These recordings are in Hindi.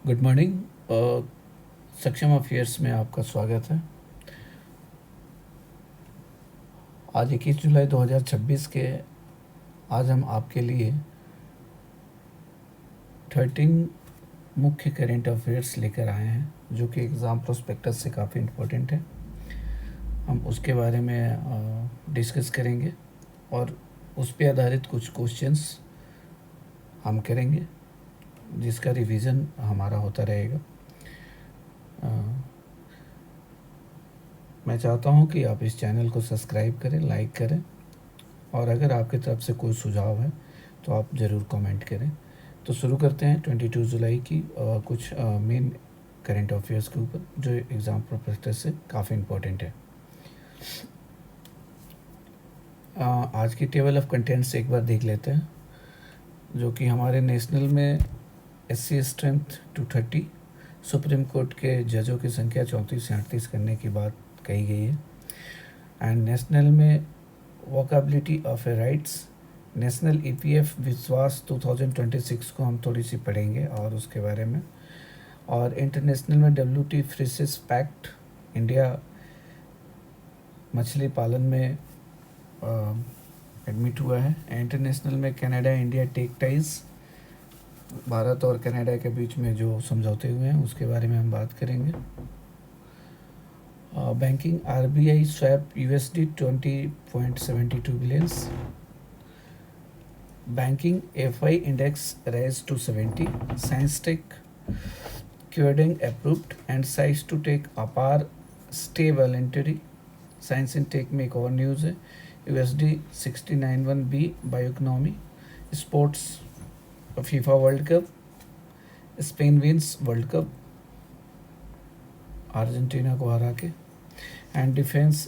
Good morning. सक्षम अफेयर्स में आपका स्वागत है। आज 21 जुलाई 2026 के आज हम आपके लिए 13 मुख्य करेंट अफेयर्स लेकर आए हैं जो कि एग्ज़ाम प्रोस्पेक्टस से काफ़ी इम्पोर्टेंट है। हम उसके बारे में डिस्कस करेंगे और उस पे आधारित कुछ क्वेश्चंस हम करेंगे जिसका रिवीजन हमारा होता रहेगा। मैं चाहता हूं कि आप इस चैनल को सब्सक्राइब करें, लाइक करें और अगर आपकी तरफ से कोई सुझाव है तो आप ज़रूर कमेंट करें। तो शुरू करते हैं 22 जुलाई की कुछ मेन करेंट अफेयर्स के ऊपर जो एग्ज़ाम प्रोस्पेक्टस से काफ़ी इम्पोर्टेंट है। आज की टेबल ऑफ कंटेंट्स एक बार देख लेते हैं, जो कि हमारे नेशनल में SC स्ट्रेंथ 230, सुप्रीम कोर्ट के जजों की संख्या 34 से 38 करने की बात कही गई है। एंड नेशनल में vocability of a rights, national EPF विश्वास 2026 को हम थोड़ी सी पढ़ेंगे और उसके बारे में। और इंटरनेशनल में WT फिशेस पैक्ट, इंडिया मछली पालन में एडमिट हुआ है। इंटरनेशनल में Canada India tech ties, Bharat और कनाडा के बीच में जो समझौते हुए हैं उसके बारे में हम बात करेंगे। Banking RBI swap USD 20.72 billions, banking FI index rise to 70, science tech Qdenga approved and size to take APAAR stay voluntary. Science in tech में एक और न्यूज़ है, USD 691B bioeconomy. Sports FIFA world Cup, Spain wins World Cup Argentina को हरा के। एंड डिफेंस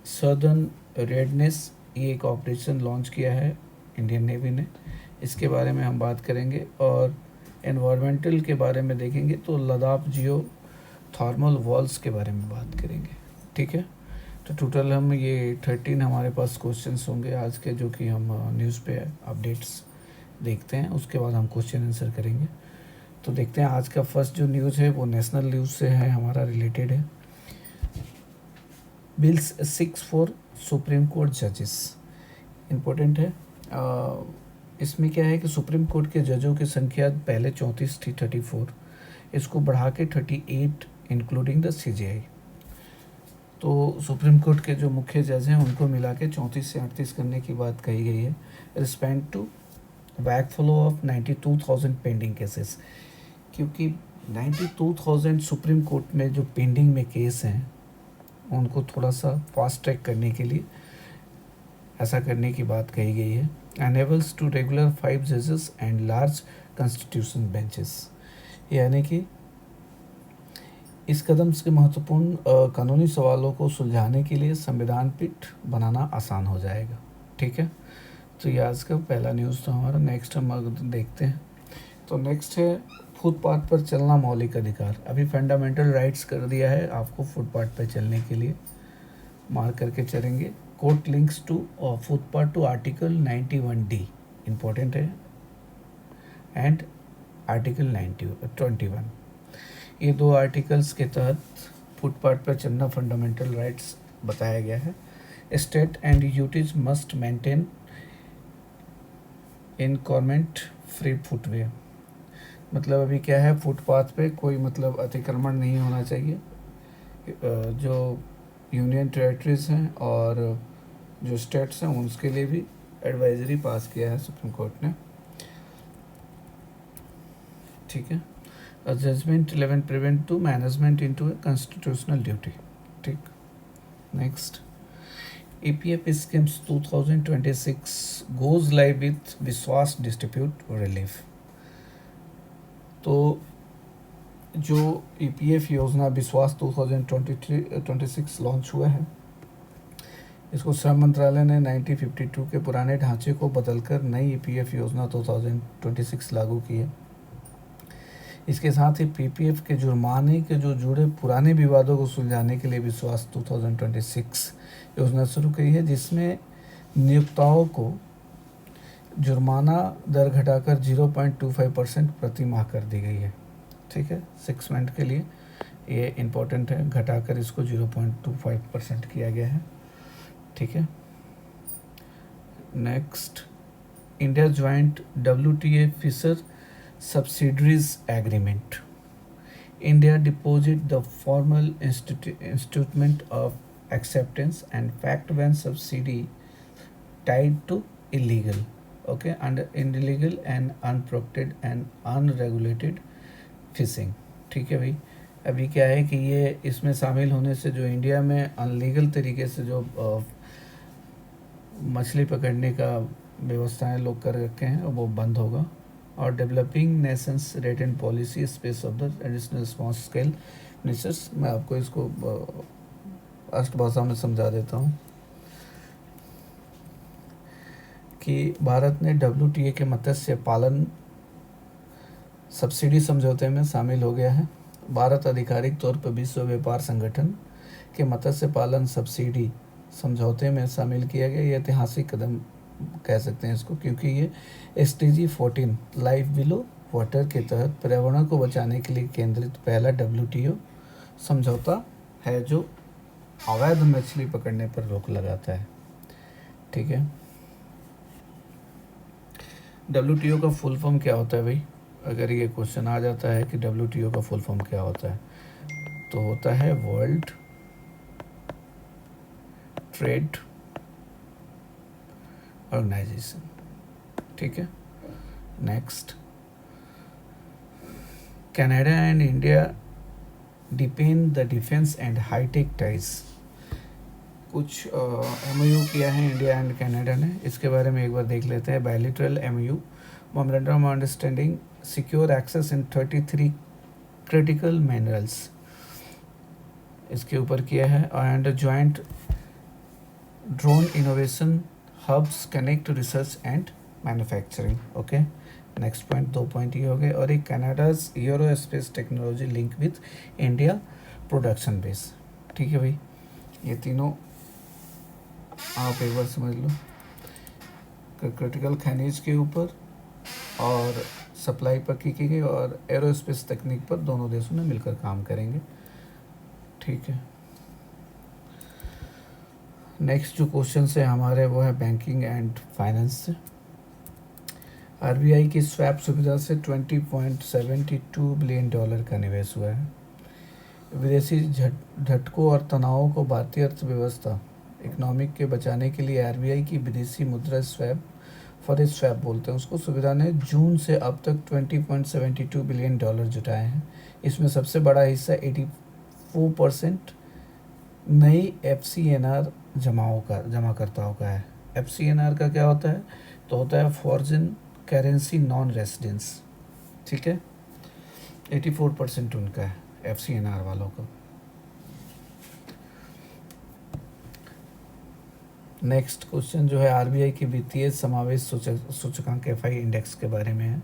सदर्न रेडनेस, ये एक ऑपरेशन लॉन्च किया है इंडियन नेवी ने, इसके बारे में हम बात करेंगे। और एनवायरमेंटल के बारे में देखेंगे तो लद्दाख जियो थर्मल वॉल्स के बारे में बात करेंगे। ठीक है, तो टोटल हम ये 13 हमारे पास क्वेश्चंस होंगे आज के, जो कि हम न्यूज़ पे अपडेट्स देखते हैं, उसके बाद हम क्वेश्चन आंसर करेंगे। तो देखते हैं आज का फर्स्ट जो न्यूज़ है वो नेशनल न्यूज़ से है, हमारा रिलेटेड है। बिल्स 6 फॉर सुप्रीम कोर्ट जजेस, इम्पोर्टेंट है। इसमें क्या है कि सुप्रीम कोर्ट के जजों की संख्या पहले 34 थी, 34, इसको बढ़ा के 38 इंक्लूडिंग द CJI। तो सुप्रीम कोर्ट के जो मुख्य जज हैं उनको मिला के 34 से 38 करने की बात कही गई है। Respect to backflow of 92,000 pending cases, क्योंकि 92,000 सुप्रीम कोर्ट में जो पेंडिंग में केस हैं उनको थोड़ा सा फास्ट ट्रैक करने के लिए ऐसा करने की बात कही गई है। एनेबल्स टू रेगुलर 5 जजेस एंड लार्ज कॉन्स्टिट्यूशन बेंचेस, यानी कि इस कदम से महत्वपूर्ण कानूनी सवालों को सुलझाने के लिए संविधान पीठ बनाना आसान हो जाएगा। ठीक है, तो ये आज का पहला न्यूज़ था हमारा। नेक्स्ट हम अगर देखते हैं तो नेक्स्ट है फुटपाथ पर चलना मौलिक अधिकार। अभी फंडामेंटल राइट्स कर दिया है आपको फुटपाथ पर चलने के लिए, मार्क करके चलेंगे। Court links to footpath to article 91D, important है, एंड आर्टिकल 21। ये दो आर्टिकल्स के तहत फुटपाथ पर चलना फंडामेंटल राइट्स बताया गया है। State and UTs must maintain encroachment free footway, मतलब अभी क्या है, फुटपाथ पे कोई मतलब अतिक्रमण नहीं होना चाहिए। जो यूनियन टेरेटरीज हैं और जो स्टेट्स हैं उसके लिए भी एडवाइजरी पास किया है सुप्रीम कोर्ट ने। ठीक है, A judgment 11 prevent to management into a constitutional duty. ठीक, next, EPF schemes 2026 goes live with विश्वास dispute relief। तो जो EPF योजना विश्वास 2026 लॉन्च हुआ है, इसको श्रम मंत्रालय ने 1952 के पुराने ढांचे को बदलकर नई EPF योजना 2026 लागू की है। इसके साथ ही PPF के जुर्माने के जो जुड़े पुराने विवादों को सुलझाने के लिए विश्वास 2026 योजना शुरू की है, जिसमें नियोक्ताओं को जुर्माना दर घटाकर 0.25% प्रति माह कर दी गई है। ठीक है, 6 मंथ के लिए ये इम्पोर्टेंट है, घटाकर इसको 0.25% किया गया है, ठीक है। Next, India joint WTA fisher subsidiaries agreement. India deposit the formal institutement of acceptance and fact when subsidy tied to illegal, okay, under illegal and unprotected and unregulated fishing, ठीक है भाई। अभी क्या है कि ये इसमें शामिल होने से जो इंडिया में अनलीगल तरीके से जो मछली पकड़ने का व्यवस्थाएं लोग कर रखे हैं वो बंद होगा। और developing nations rate and policy space of the additional small scale fishers, मैं आपको इसको अष्ट भाषा में समझा देता हूँ कि भारत ने WTA के मत्स्य पालन सब्सिडी समझौते में शामिल हो गया है। भारत आधिकारिक तौर पर विश्व व्यापार संगठन के मत्स्य पालन सब्सिडी समझौते में शामिल किया गया। ये ऐतिहासिक कदम कह सकते हैं इसको, क्योंकि ये SDG 14 लाइफ बिलो वाटर के तहत पर्यावरण को बचाने के लिए केंद्रित पहला WTO समझौता है जो अवैध मछली पकड़ने पर रोक लगाता है, ठीक है। WTO का फुल फॉर्म क्या होता है भाई? अगर ये क्वेश्चन आ जाता है कि WTO का फुल फॉर्म क्या होता है, तो होता है वर्ल्ड ट्रेड ऑर्गेनाइजेशन, ठीक है। Next, Canada and India depend the defence and high tech ties. कुछ MOU किया है इंडिया एंड कनाडा ने, इसके बारे में एक बार देख लेते हैं। Bilateral MOU memorandum of understanding secure access in 33 critical minerals, इसके ऊपर किया है। And joint drone innovation hubs connect research and manufacturing, okay. Next point, 2 point ये हो गए। और एक Canada's Euro space technology link with India production base, ठीक है भाई। ये तीनों आप एक बार समझ लो, क्रिटिकल खनिज के ऊपर और सप्लाई पर की गई और एरोस्पेस तकनीक पर दोनों देशों ने मिलकर काम करेंगे, ठीक है। नेक्स्ट जो क्वेश्चन है हमारे वो है बैंकिंग एंड फाइनेंस से। RBI की स्वैप सुविधा से $20.72 बिलियन का निवेश हुआ है। विदेशी झटकों और तनावों को भारतीय अर्थव्यवस्था इकोनॉमिक के बचाने के लिए RBI की विदेशी मुद्रा स्वैप, फॉरेक्स स्वैप बोलते हैं उसको, सुविधा ने जून से अब तक $20.72 बिलियन जुटाए हैं। इसमें सबसे बड़ा हिस्सा 84% नई FCNR जमाकर्ताओं का है। FCNR का क्या होता है? तो होता है फॉरेन करेंसी नॉन रेसिडेंस, ठीक है। 84% उनका है FCNR वालों का। नेक्स्ट क्वेश्चन जो है RBI की वित्तीय समावेश सूचकांक FI इंडेक्स के बारे में है।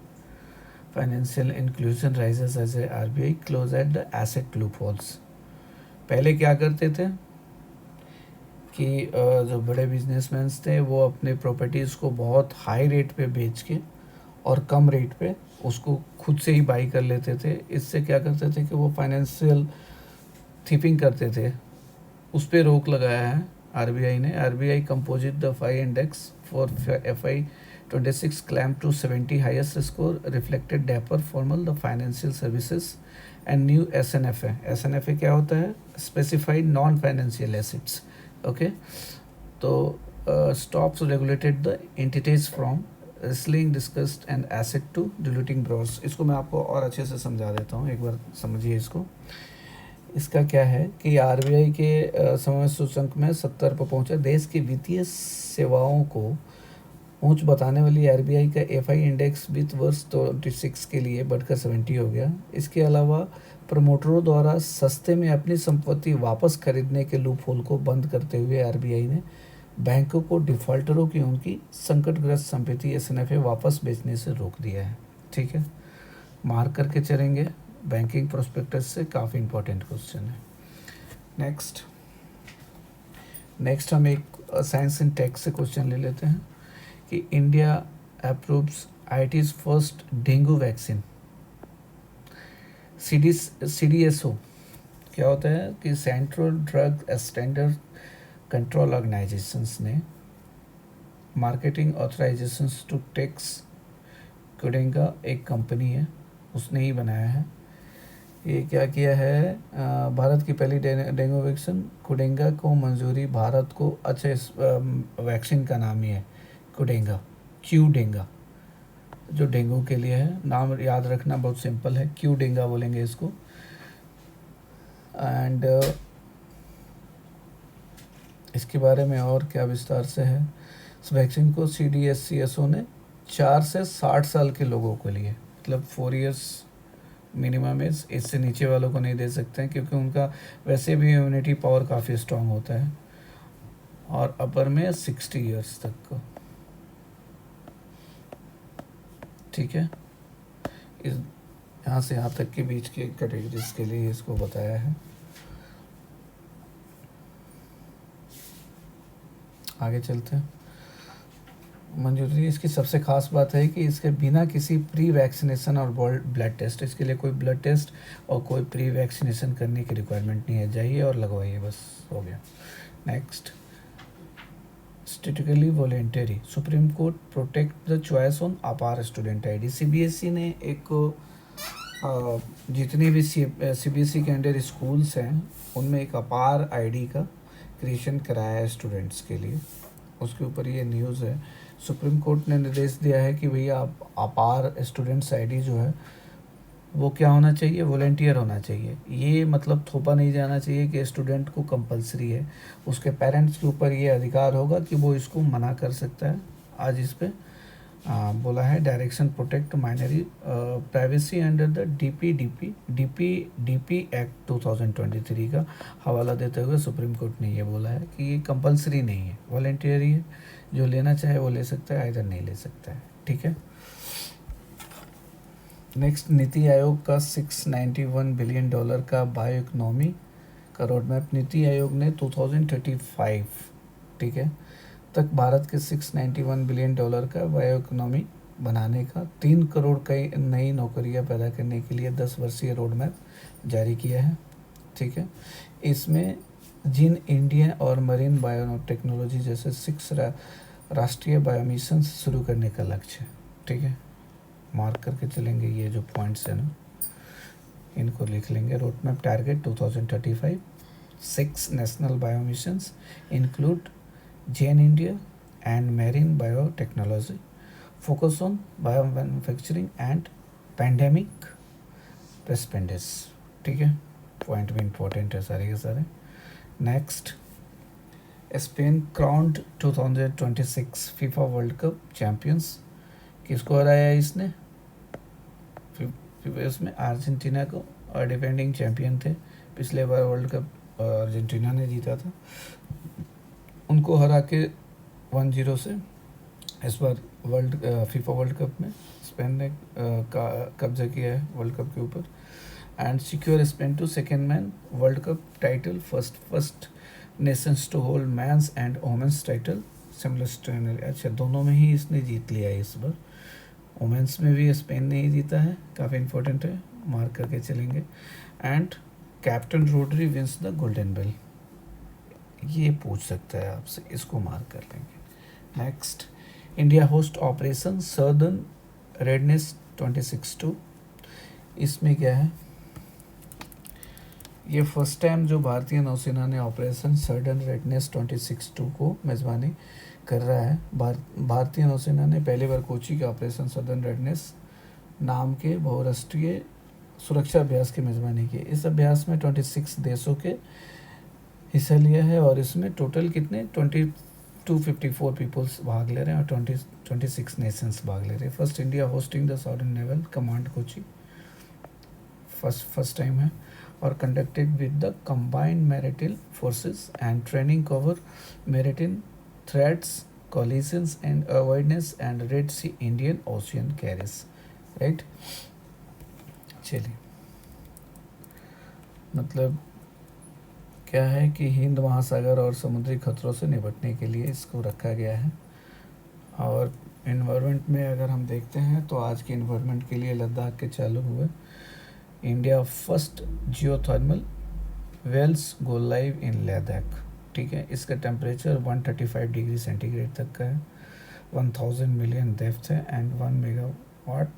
Financial inclusion rises as a RBI close at the asset loopholes. पहले क्या करते थे कि जो बड़े बिजनेसमैन थे वो अपने प्रॉपर्टीज़ को बहुत हाई रेट पे बेच के और कम रेट पे उसको खुद से ही बाई कर लेते थे। इससे क्या करते थे कि वो फाइनेंशियल थीपिंग करते थे, उस पर रोक लगाया है RBI ने। RBI composite the FI index for FI 26 climb to 70 highest score reflected deeper formal the financial services and new SNFA। SNFA क्या होता है? Specified non financial assets, okay. तो stops regulated the entities from reselling discussed and asset to diluting bros. इसको मैं आपको और अच्छे से समझा देता हूँ, एक बार समझिए इसको। इसका क्या है कि RBI के समय सूचकांक में 70 पर पहुंचा। देश की वित्तीय सेवाओं को ऊंच बताने वाली RBI का FI इंडेक्स वित्त वर्ष 26 के लिए बढ़कर 70 हो गया। इसके अलावा प्रमोटरों द्वारा सस्ते में अपनी संपत्ति वापस खरीदने के लूपहोल को बंद करते हुए RBI ने बैंकों को डिफॉल्टरों की उनकी संकटग्रस्त संपत्ति SNFA वापस बेचने से रोक दिया है, ठीक है। मार्क करके चलेंगे, बैंकिंग प्रोस्पेक्टस से काफ़ी इंपॉर्टेंट क्वेश्चन है। नेक्स्ट हम एक साइंस एंड टेक से क्वेश्चन ले लेते हैं कि India approves IIT's first dengue vaccine. CDSO क्या होता है कि central drug standard control organisations ने मार्केटिंग ऑथराइजेशंस टू टेक्स कुडेंगा एक कंपनी है, उसने ही बनाया है। ये क्या किया है, भारत की पहली डेंगू वैक्सीन कुडेंगा को मंजूरी। भारत को अच्छा, इस वैक्सीन का नाम ही है कुडेंगा, क्यू डेंगा, जो डेंगू के लिए है। नाम याद रखना बहुत सिंपल है, क्यू डेंगा बोलेंगे इसको। एंड इसके बारे में और क्या विस्तार से है, इस वैक्सीन को CDSCSO ने 4 से 60 साल के लोगों के लिए, मतलब 4 इयर्स मिनिमम एज, इससे नीचे वालों को नहीं दे सकते हैं क्योंकि उनका वैसे भी इम्यूनिटी पावर काफ़ी स्ट्रांग होता है, और अपर में 60 इयर्स तक को। ठीक है, इस यहाँ से यहाँ तक के बीच के कैटेगरीज के लिए इसको बताया है। आगे चलते हैं। मंजूरी, इसकी सबसे खास बात है कि इसके बिना किसी प्री वैक्सीनेशन और ब्लड टेस्ट, इसके लिए कोई ब्लड टेस्ट और कोई प्री वैक्सीनेशन करने की रिक्वायरमेंट नहीं है, जाइए और लगवाइए, बस हो गया। Next, statutory voluntary, supreme court protect the choice on अपार स्टूडेंट ID। CBSE ने एक जितने भी CBSE के अंडर स्कूल्स हैं उनमें एक अपार ID का क्रिएशन कराया है स्टूडेंट्स के लिए, उसके ऊपर ये न्यूज़ है। सुप्रीम कोर्ट ने निर्देश दिया है कि भैया अपार स्टूडेंट्स ID जो है वो क्या होना चाहिए, वॉलेंटियर होना चाहिए। ये मतलब थोपा नहीं जाना चाहिए कि स्टूडेंट को कंपलसरी है, उसके पेरेंट्स के ऊपर ये अधिकार होगा कि वो इसको मना कर सकता है। आज इस पे बोला है direction protect minors privacy under the DP act 2023 का हवाला देते हुए सुप्रीम कोर्ट ने ये बोला है कि ये कंपलसरी नहीं है, वॉलेंटियरी है, जो लेना चाहे वो ले सकता है, इधर नहीं ले सकता है। ठीक है। नेक्स्ट, नीति आयोग का $691 बिलियन का बायो इकोनॉमी का रोड मैप। नीति आयोग ने 2035, ठीक है, तक भारत के $691 बिलियन का बायो इकोनॉमी बनाने का, 3 करोड़ कई नई नौकरियां पैदा करने के लिए 10 वर्षीय रोड मैप जारी किया है। ठीक है, इसमें जिन इंडियन और मरीन बायोटेक्नोलॉजी जैसे 6 राष्ट्रीय बायो मिशन शुरू करने का लक्ष्य है। ठीक है, मार्क करके चलेंगे, ये जो पॉइंट्स हैं ना इनको लिख लेंगे। Road map target 2035, 6 national bio missions include Jain India and marine biotechnology, focus on biomanufacturing and pandemic responses। ठीक है, पॉइंट भी इम्पोर्टेंट है सारे के सारे। Next, Spain crowned 2026 FIFA world cup champions. किसको हराया इसने, इसमें अर्जेंटीना को, और डिफेंडिंग चैंपियन थे, पिछले बार वर्ल्ड कप अर्जेंटीना ने जीता था, उनको हरा के 1-0 से इस बार फीफा वर्ल्ड कप में स्पेन ने कब्जा किया है वर्ल्ड कप के ऊपर। And secure Spain to second man world cup title, first nations to hold men's and women's title similar. अच्छा, दोनों में ही इसने जीत लिया है इस बार, वोमेंस में भी स्पेन ने ही जीता है, काफ़ी इंपॉर्टेंट है, मार्क करके चलेंगे। And captain Rodri wins the golden bell, ये पूछ सकता है आपसे, इसको मार्क कर लेंगे। Next, India host operation southern redness 26/2। इसमें क्या है, ये फर्स्ट टाइम जो भारतीय नौसेना ने ऑपरेशन सर्दर्न रेडनेस 26/2 को मेज़बानी कर रहा है। भारतीय नौसेना ने पहली बार कोची के ऑपरेशन सर्दर्न रेडनेस नाम के बहुराष्ट्रीय सुरक्षा अभ्यास की मेज़बानी की। इस अभ्यास में 26 देशों के हिस्सा लिया है और इसमें टोटल कितने 254 पीपल्स भाग ले रहे हैं और 26 नेशंस भाग ले रहे हैं। First India hosting the southern naval command Kochi, first time है, और conducted with the combined maritime forces and training cover maritime threats, collisions and avoidance and Red Sea Indian Ocean carriage. Right, चलिए, मतलब क्या है कि हिंद महासागर और समुद्री खतरों से निपटने के लिए इसको रखा गया है। और इन्वायरमेंट में अगर हम देखते हैं तो आज के इन्वायरमेंट के लिए लद्दाख के चालू हुए India first geothermal wells go live in Ladakh. ठीक है, इसका टेम्परेचर 135 डिग्री सेंटीग्रेड तक का है, 1000 मिलियन डेप्थ है एंड 1 मेगावाट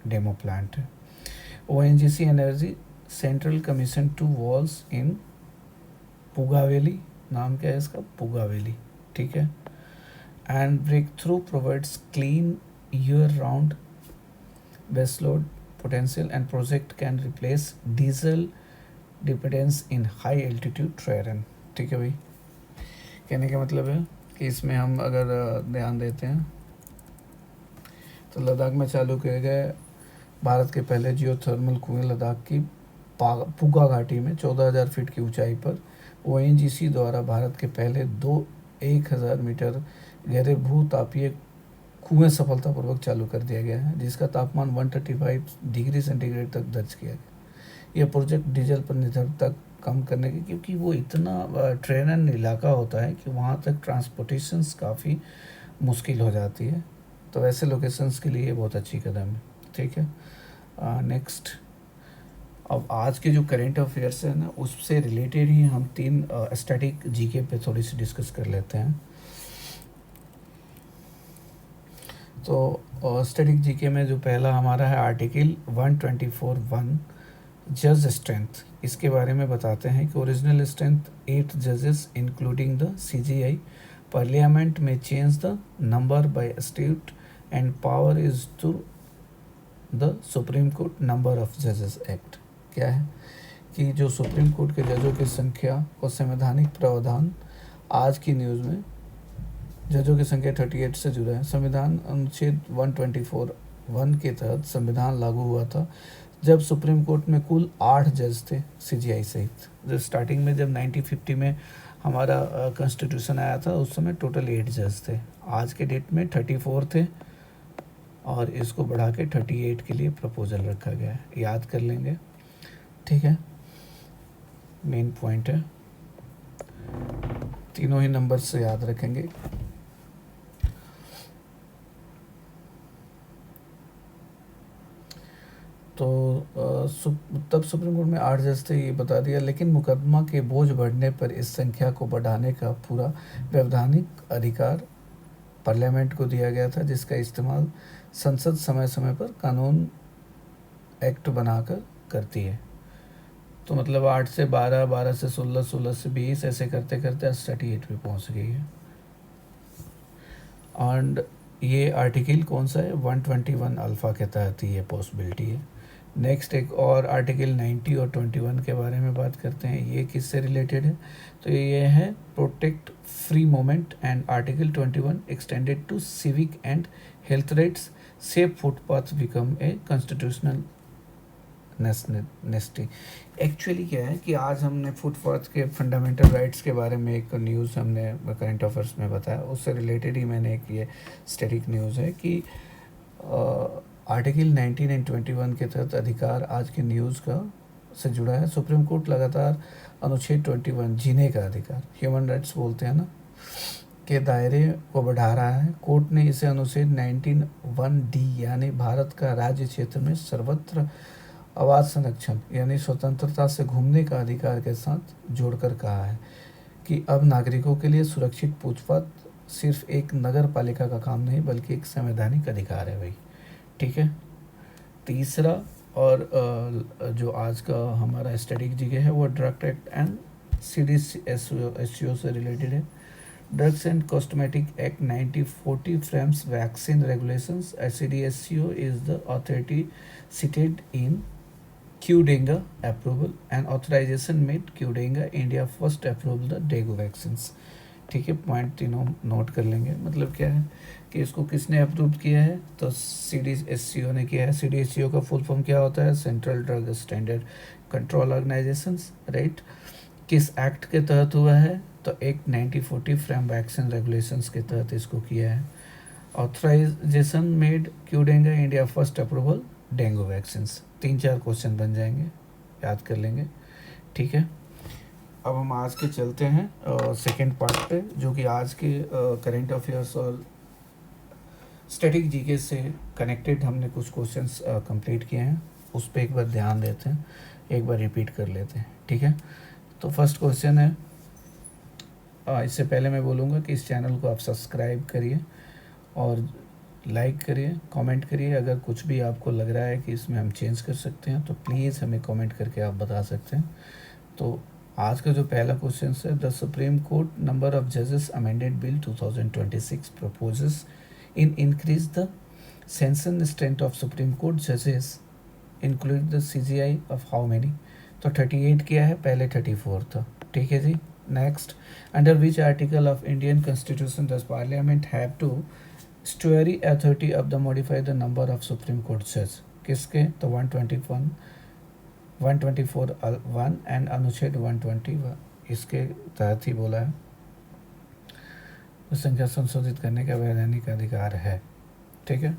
डेमो प्लांट है। ONGC energy central commission 2 wells in Puga Valley, नाम क्या है इसका, पुगावेली। ठीक है, and breakthrough provides clean year round base load potential and project can replace diesel dependence in high altitude terrain। ठीक है भाई, कहने का मतलब है कि इसमें हम अगर ध्यान देते हैं तो लद्दाख में चालू किए गए भारत के पहले जियोथर्मल कुएं लद्दाख की पुगा घाटी में 14,000 फीट की ऊंचाई पर ओएनजीसी द्वारा भारत के पहले 1000 मीटर गहरे भूतापीय कुएं सफलतापूर्वक चालू कर दिया गया है, जिसका तापमान 135 डिग्री सेंटीग्रेड तक दर्ज किया गया। यह प्रोजेक्ट डीजल पर निर्भरता कम करने की, क्योंकि वो इतना ट्रेनन इलाका होता है कि वहाँ तक ट्रांसपोर्टेशंस काफ़ी मुश्किल हो जाती है, तो वैसे लोकेशंस के लिए बहुत अच्छी कदम है। ठीक है, नेक्स्ट, अब आज के जो करेंट अफेयर्स है ना, उससे रिलेटेड ही हम 3 स्टैटिक जीके पे थोड़ी सी डिस्कस कर लेते हैं। तो स्टैटिक जीके में जो पहला हमारा है आर्टिकल 124(1) जज स्ट्रेंथ, इसके बारे में बताते हैं कि ओरिजिनल स्ट्रेंथ 8 जजेस इंक्लूडिंग द सीजीआई। पार्लियामेंट में change the number by state and power is to the supreme court number of जजेस एक्ट। क्या है कि जो सुप्रीम कोर्ट के जजों की संख्या और संवैधानिक प्रावधान, आज की न्यूज़ में जजों की संख्या 38 से जुड़ा है। संविधान अनुच्छेद 124(1) के तहत संविधान लागू हुआ था जब सुप्रीम कोर्ट में कुल 8 जज थे सीजीआई सहित। जब स्टार्टिंग में, जब 1950 में हमारा कॉन्स्टिट्यूशन आया था, उस समय टोटल 8 जज थे। आज के डेट में 34 थे और इसको बढ़ा के 38 के लिए प्रपोजल रखा गया है, याद कर लेंगे। ठीक है, मेन पॉइंट है, तीनों ही नंबर से याद रखेंगे। तो तब सुप्रीम कोर्ट में 8 जज थे, ये बता दिया, लेकिन मुकदमा के बोझ बढ़ने पर इस संख्या को बढ़ाने का पूरा वैधानिक अधिकार पार्लियामेंट को दिया गया था, जिसका इस्तेमाल संसद समय समय पर कानून एक्ट बनाकर करती है। तो मतलब 8 से 12, 12 से 16, 16 से 20, ऐसे करते करते आज 38 पे पहुँच गई है। एंड ये आर्टिकल कौन सा है, 121 अल्फ़ा के तहत ही ये पॉसिबिलिटी है। नेक्स्ट एक और आर्टिकल 90 और 21 के बारे में बात करते हैं, ये किससे रिलेटेड है, तो ये है protect free movement and article 21 extended to civic and health rights, safe footpath become a constitutional necessity. Actually क्या है कि आज हमने फुटपाथ के फंडामेंटल राइट्स के बारे में एक न्यूज़ हमने करंट अफेयर्स में बताया, उससे रिलेटेड ही मैंने एक ये स्टैटिक न्यूज़ है कि आर्टिकल 19 एंड 21 के तहत अधिकार आज की न्यूज़ का से जुड़ा है। सुप्रीम कोर्ट लगातार अनुच्छेद 21 जीने का अधिकार, ह्यूमन राइट्स बोलते हैं ना, के दायरे को बढ़ा रहा है। कोर्ट ने इसे अनुच्छेद 19(1)(d) यानी भारत का राज्य क्षेत्र में सर्वत्र आवाज़ संरक्षण यानी स्वतंत्रता से घूमने का अधिकार के साथ जोड़कर कहा है कि अब नागरिकों के लिए सुरक्षित पूछपाछ सिर्फ एक नगर पालिका का काम नहीं बल्कि एक संवैधानिक अधिकार है भाई। ठीक है, तीसरा और जो आज का हमारा स्टैटिक जीके है वो ड्रग एक्ट एंड CDSCO से रिलेटेड है। Drugs and cosmetic act 1940 frames vaccine regulations. CDSCO is the authority seated in Qdenga approval and authorization made Qdenga India first approved the dengue vaccines. ठीक है, पॉइंट तीनों नोट कर लेंगे। मतलब क्या है कि इसको किसने अप्रूव किया है, तो CDSCO ने किया है। CDSCO का फुल फॉर्म क्या होता है, central drug standard control organisations, right. किस एक्ट के तहत हुआ है, तो एक्ट 1940 फ्रेम वैक्सीन रेगुलेशंस के तहत इसको किया है। Authorisation made Qdenga India first approval dengue vaccines. 3-4 question बन जाएंगे, याद कर लेंगे। ठीक है, अब हम आज के चलते हैं सेकंड पार्ट पे, जो कि आज के करेंट अफेयर्स और स्टैटिक जीके से कनेक्टेड हमने कुछ क्वेश्चंस कंप्लीट किए हैं। उस पर एक बार ध्यान देते हैं, एक बार रिपीट कर लेते हैं, ठीक है। तो फर्स्ट क्वेश्चन है, इससे पहले मैं बोलूँगा कि इस चैनल को आप सब्सक्राइब करिए और लाइक करिए, कमेंट करिए। अगर कुछ भी आपको लग रहा है कि इसमें हम चेंज कर सकते हैं तो प्लीज़ हमें कमेंट करके आप बता सकते हैं। तो आज का जो पहला क्वेश्चन है, the supreme court number of जजेस amended bill 2026 proposes in increase the sanction strength of Supreme Court जजेस include the CGI of how many. तो 38 किया है, पहले 34 था, ठीक है जी। Next, under which article of Indian constitution does parliament have to statutory authority of the modify the number of Supreme Court जज। किसके? तो 121 124(1) एंड अनुच्छेद 121 इसके तहत ही बोला है, उस संख्या संशोधित करने का वैधानिक अधिकार है, ठीक है।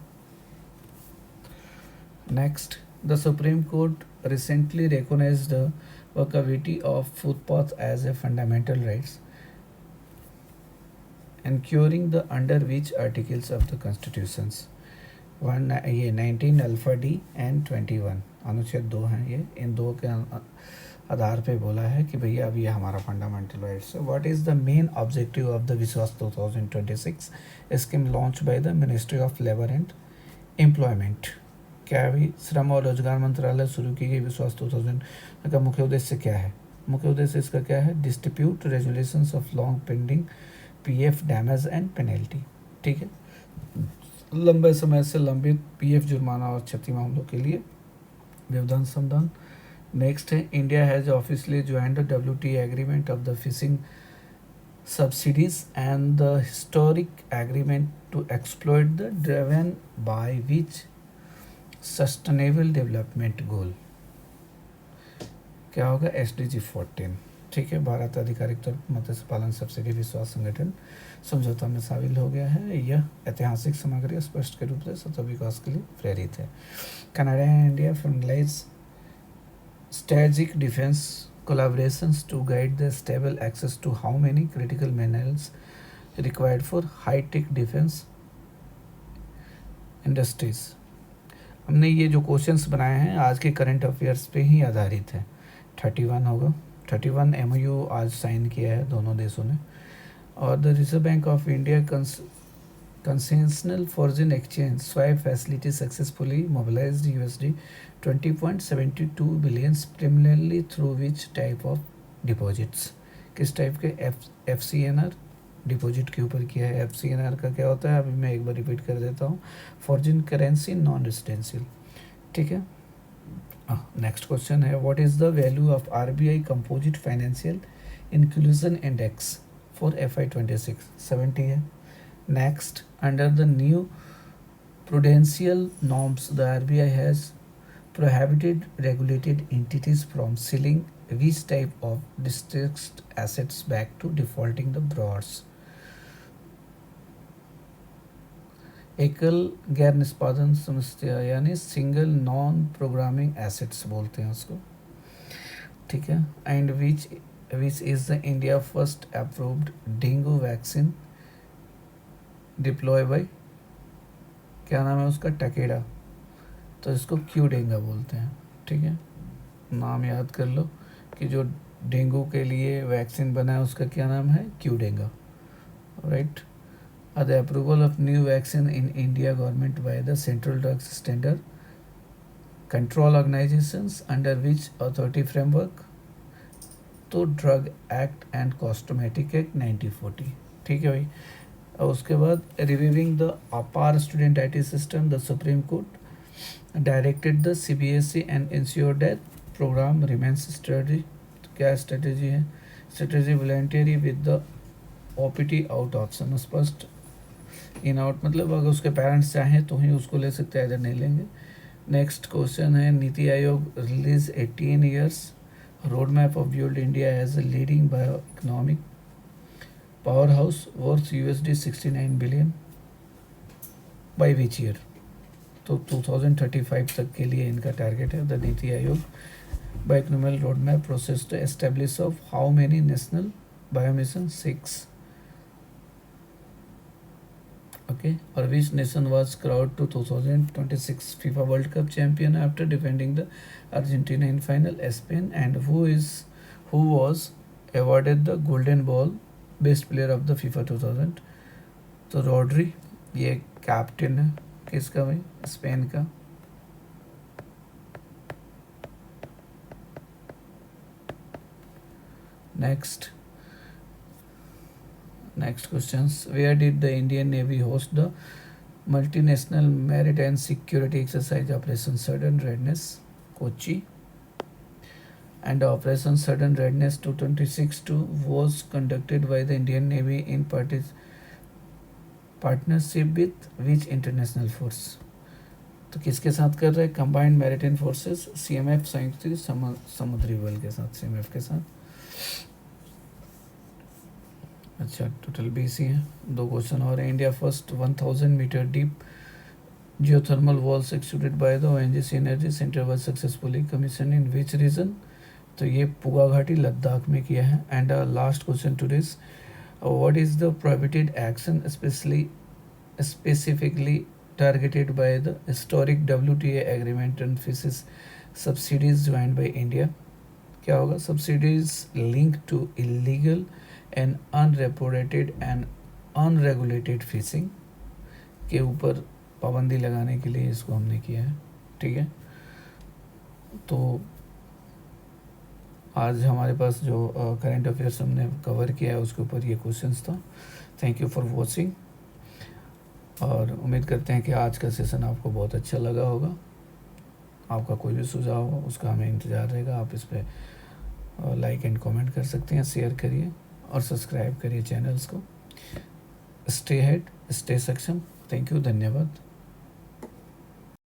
Next, the supreme court recently recognized the workability of footpath as a fundamental rights, ensuring the under which articles of the constitutions ये 19 अल्फा डी एंड 21 अनुच्छेद 2 हैं, ये इन दो के आधार पे बोला है कि भैया अब ये हमारा फंडामेंटल राइट्स है। What is the main objective of the विश्वास 2026 scheme launch by the ministry of labour and employment. क्या भी श्रम और रोजगार मंत्रालय शुरू की गई विश्वास 2000 का मुख्य उद्देश्य क्या है? मुख्य उद्देश्य इसका क्या है? Distribute resolutions of long pending PF damage and penalty, ठीक है। लंबे समय से लंबित PF जुर्माना और क्षति मामलों के लिए व्यवधान समाधान। नेक्स्ट है, India has officially joined the WTO agreement of the fishing subsidies and the historic agreement to exploit the driven by which sustainable development goal क्या होगा? SDG 14, ठीक है। भारत आधिकारिक तौर पर मत्स्य पालन सब्सिडी विश्वास संगठन समझौता में शामिल हो गया है। यह ऐतिहासिक सामग्री स्पष्ट के रूप से सतत विकास के लिए प्रेरित है। Canada and India finalise strategic defence collaborations to guide the stable access to how many critical minerals required for high-tech defense industries। हमने ये जो क्वेश्चंस बनाए हैं आज के करंट अफेयर्स पे ही आधारित है। 31 होगा, 31 MOU आज साइन किया है दोनों देशों ने। और the Reserve Bank of India concessional foreign exchange swap facility successfully mobilised $20.72 billion primarily through which type of deposits. किस टाइप के? FCNR डिपॉजिट के ऊपर किया है। FCNR का क्या होता है? अभी मैं एक बार रिपीट कर देता हूँ, फॉरेन करेंसी नॉन रेजिडेंशियल, ठीक है। नेक्स्ट क्वेश्चन है, what is the value of RBI composite financial inclusion index for FY 26? 70 है। Next, under the new prudential norms the RBI has prohibited regulated entities from selling which type of distressed assets back to defaulting the borrowers? एकल गैर निष्पादन समस्या यानी सिंगल नॉन प्रोग्रामिंग एसेट्स बोलते हैं उसको, ठीक है। And which is the India first approved dengue vaccine deploy by, क्या नाम है उसका? टकेडा। तो इसको क्यूडेंगा बोलते हैं, ठीक है। नाम याद कर लो कि जो डेंगू के लिए वैक्सीन बना है उसका क्या नाम है? Qdenga, right. The approval of new vaccine in India government by the central drugs standard control organisations under which authority framework? तो drug act and cosmetic act 1940, ठीक है भाई। और उसके बाद reviewing the APAAR student IT system, the supreme Court directed the CBSE and ensure that programme remains steady. क्या स्ट्रेटेजी है? Strategy voluntary with the OPT out option. स्पष्ट इन आउट मतलब अगर उसके पेरेंट्स चाहें तो ही उसको ले सकते हैं, अगर नहीं लेंगे। नेक्स्ट क्वेश्चन है, NITI Aayog release 18 years road map of build India as a leading bio economic power house worth $69 billion by which year? तो 2035 तक के लिए इनका टारगेट है। The NITI Aayog bioeconomic road map process to establish of how many national biomission? 6। Okay, or which nation was crowned to 2026 FIFA World Cup champion after defending the Argentina in final? Spain. And who was awarded the Golden Ball Best Player of the FIFA 2000? तो रॉड्री, ये कैप्टन है किसका भाई? स्पेन का। Next questions. Where did the Indian Navy host the multinational maritime security exercise Operation Sudden Readiness? Kochi. And Operation Sudden Readiness 226-2 was conducted by the Indian Navy in partnership with which international force? तो किसके साथ कर रहे हैं? कंबाइंड मैरिटाइम फोर्सेस, CMF, संयुक्त समुद्री बल के साथ, CMF के साथ। अच्छा, टोटल 20 ही हैं। 2 क्वेश्चन और हैं। India first 1000 metre deep geothermal walls extruded by the ONGC energy centre was successfully commission in which region? तो ये पुगा घाटी लद्दाख में किया है। And last question today's, what is the prohibited action specifically targeted by the historic WTA agreement on fishes subsidies joined by India? क्या होगा? Subsidies linked to illegal and unreported and unregulated fishing के ऊपर पाबंदी लगाने के लिए इसको हमने किया है। ठीक है, तो आज हमारे पास जो करंट अफेयर्स हमने कवर किया है उसके ऊपर ये क्वेश्चंस था। थैंक यू फॉर वॉचिंग, और उम्मीद करते हैं कि आज का सेशन आपको बहुत अच्छा लगा होगा। आपका कोई भी सुझाव हो उसका हमें इंतज़ार रहेगा। आप इस पर लाइक एंड कमेंट कर सकते हैं, शेयर करिए और सब्सक्राइब करिए चैनल्स को। स्टे हेड, स्टे सक्षम। थैंक यू, धन्यवाद।